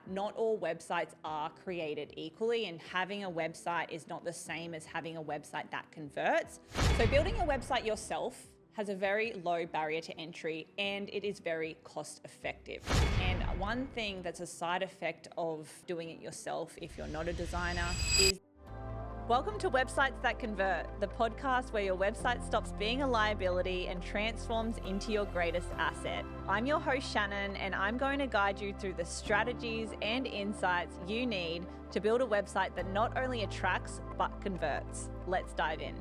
not all websites are created equally, and having a website is not the same as having a website that converts. So building a website yourself has a very low barrier to entry and it is very cost effective. And one thing that's a side effect of doing it yourself if you're not a designer is welcome to Websites That Convert, the podcast where your website stops being a liability and transforms into your greatest asset. I'm your host, Shannon, and I'm going to guide you through the strategies and insights you need to build a website that not only attracts, but converts. Let's dive in.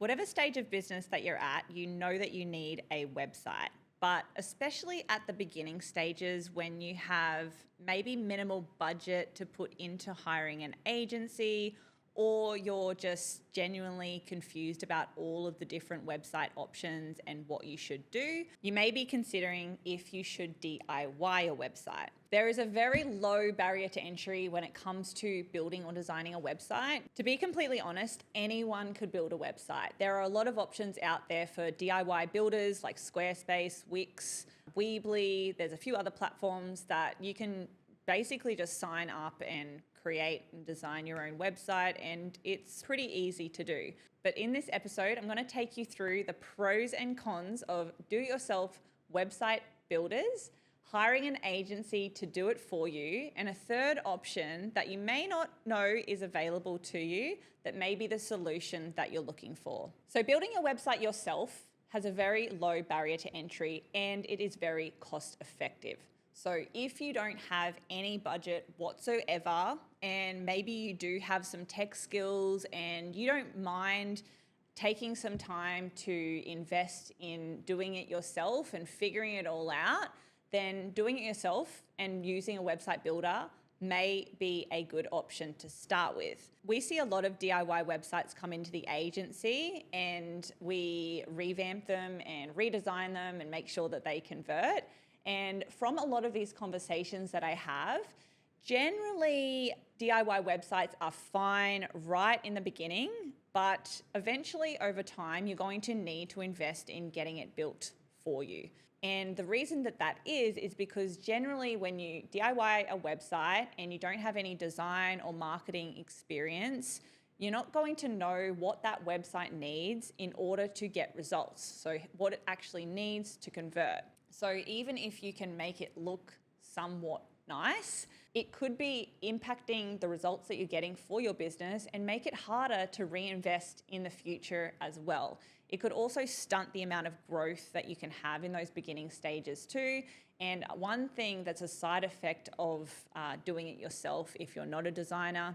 Whatever stage of business that you're at, you know that you need a website. But especially at the beginning stages when you have maybe minimal budget to put into hiring an agency, or you're just genuinely confused about all of the different website options and what you should do, you may be considering if you should DIY a website. There is a very low barrier to entry when it comes to building or designing a website. To be completely honest, anyone could build a website. There are a lot of options out there for DIY builders like Squarespace, Wix, Weebly. There's a few other platforms that you can basically just sign up and create and design your own website, and it's pretty easy to do. But in this episode, I'm going to take you through the pros and cons of do-it-yourself website builders, hiring an agency to do it for you, and a third option that you may not know is available to you that may be the solution that you're looking for. So building a website yourself has a very low barrier to entry and it is very cost effective. So if you don't have any budget whatsoever, and maybe you do have some tech skills and you don't mind taking some time to invest in doing it yourself and figuring it all out, then doing it yourself and using a website builder may be a good option to start with. We see a lot of DIY websites come into the agency and we revamp them and redesign them and make sure that they convert. And from a lot of these conversations that I have, generally DIY websites are fine right in the beginning, but eventually over time, you're going to need to invest in getting it built for you. And the reason that that is because generally when you DIY a website and you don't have any design or marketing experience, you're not going to know what that website needs in order to get results. So what it actually needs to convert. So even if you can make it look somewhat nice, it could be impacting the results that you're getting for your business and make it harder to reinvest in the future as well. It could also stunt the amount of growth that you can have in those beginning stages too. And one thing that's a side effect of doing it yourself if you're not a designer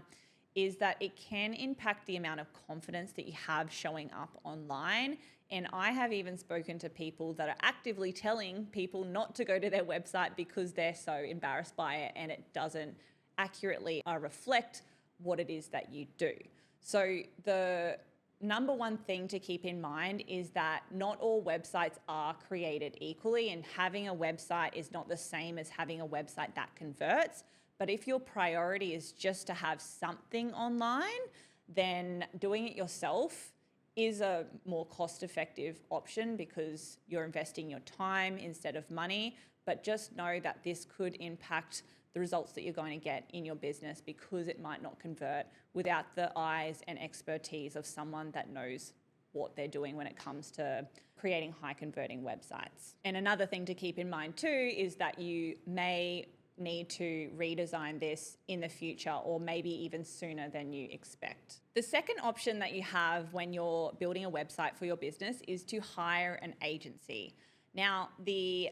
is that it can impact the amount of confidence that you have showing up online. And I have even spoken to people that are actively telling people not to go to their website because they're so embarrassed by it and it doesn't accurately reflect what it is that you do. So the number one thing to keep in mind is that not all websites are created equally, and having a website is not the same as having a website that converts. But if your priority is just to have something online, then doing it yourself is a more cost-effective option because you're investing your time instead of money. But just know that this could impact the results that you're going to get in your business because it might not convert without the eyes and expertise of someone that knows what they're doing when it comes to creating high converting websites. And another thing to keep in mind too is that you may need to redesign this in the future or maybe even sooner than you expect. The second option that you have when you're building a website for your business is to hire an agency. Now, the,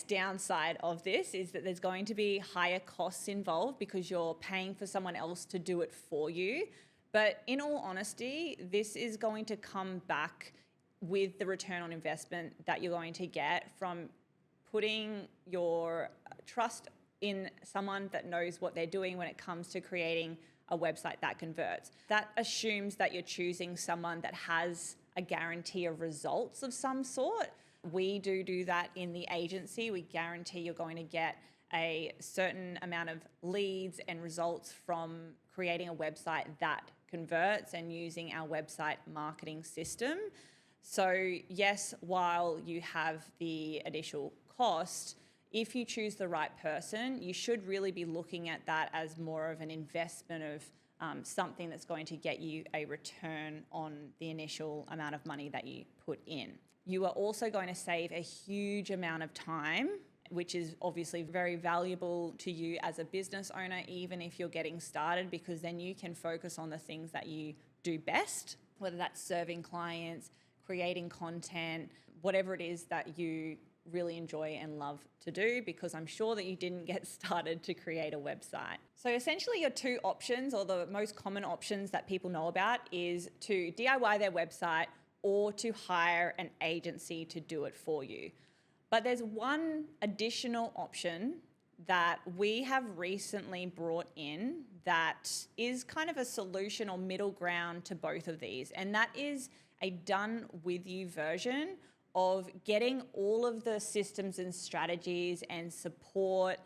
downside of this is that there's going to be higher costs involved because you're paying for someone else to do it for you. But in all honesty, this is going to come back with the return on investment that you're going to get from putting your trust in someone that knows what they're doing when it comes to creating a website that converts. That assumes that you're choosing someone that has a guarantee of results of some sort. We do that in the agency. We guarantee you're going to get a certain amount of leads and results from creating a website that converts and using our website marketing system. So yes, while you have the initial cost, if you choose the right person, you should really be looking at that as more of an investment of something that's going to get you a return on the initial amount of money that you put in. You are also going to save a huge amount of time, which is obviously very valuable to you as a business owner, even if you're getting started, because then you can focus on the things that you do best, whether that's serving clients, creating content, whatever it is that you really enjoy and love to do, because I'm sure that you didn't get started to create a website. So essentially your two options, or the most common options that people know about, is to DIY their website or to hire an agency to do it for you. But there's one additional option that we have recently brought in that is kind of a solution or middle ground to both of these, and that is a done with you version of getting all of the systems and strategies and support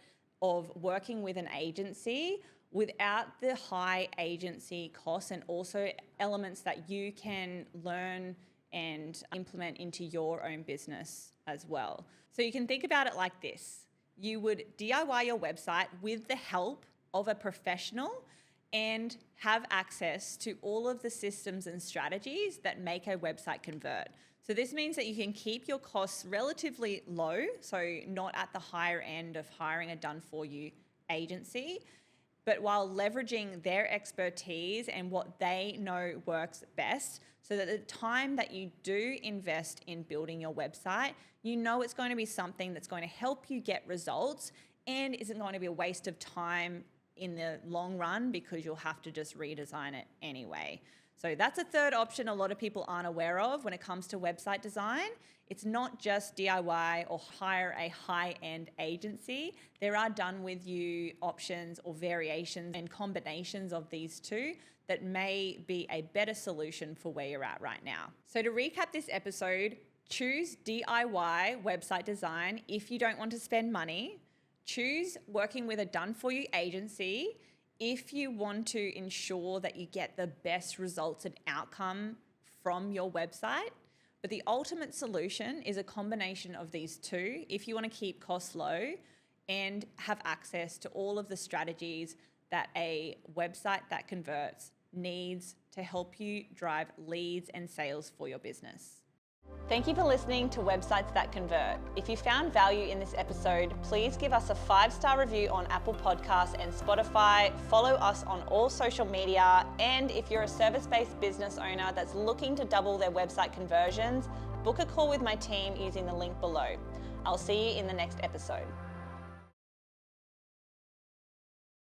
of working with an agency without the high agency costs, and also elements that you can learn and implement into your own business as well. So you can think about it like this. You would DIY your website with the help of a professional and have access to all of the systems and strategies that make a website convert. So this means that you can keep your costs relatively low, so not at the higher end of hiring a done-for-you agency, but while leveraging their expertise and what they know works best, so that the time that you do invest in building your website, you know it's going to be something that's going to help you get results and isn't going to be a waste of time in the long run, because you'll have to just redesign it anyway. So that's a third option a lot of people aren't aware of when it comes to website design. It's not just DIY or hire a high-end agency. There are done-with-you options or variations and combinations of these two that may be a better solution for where you're at right now. So to recap this episode, choose DIY website design if you don't want to spend money. Choose working with a done-for-you agency if you want to ensure that you get the best results and outcome from your website. But the ultimate solution is a combination of these two if you want to keep costs low and have access to all of the strategies that a website that converts needs to help you drive leads and sales for your business. Thank you for listening to Websites That Convert. If you found value in this episode, please give us a 5-star review on Apple Podcasts and Spotify. Follow us on all social media. And if you're a service-based business owner that's looking to double their website conversions, book a call with my team using the link below. I'll see you in the next episode.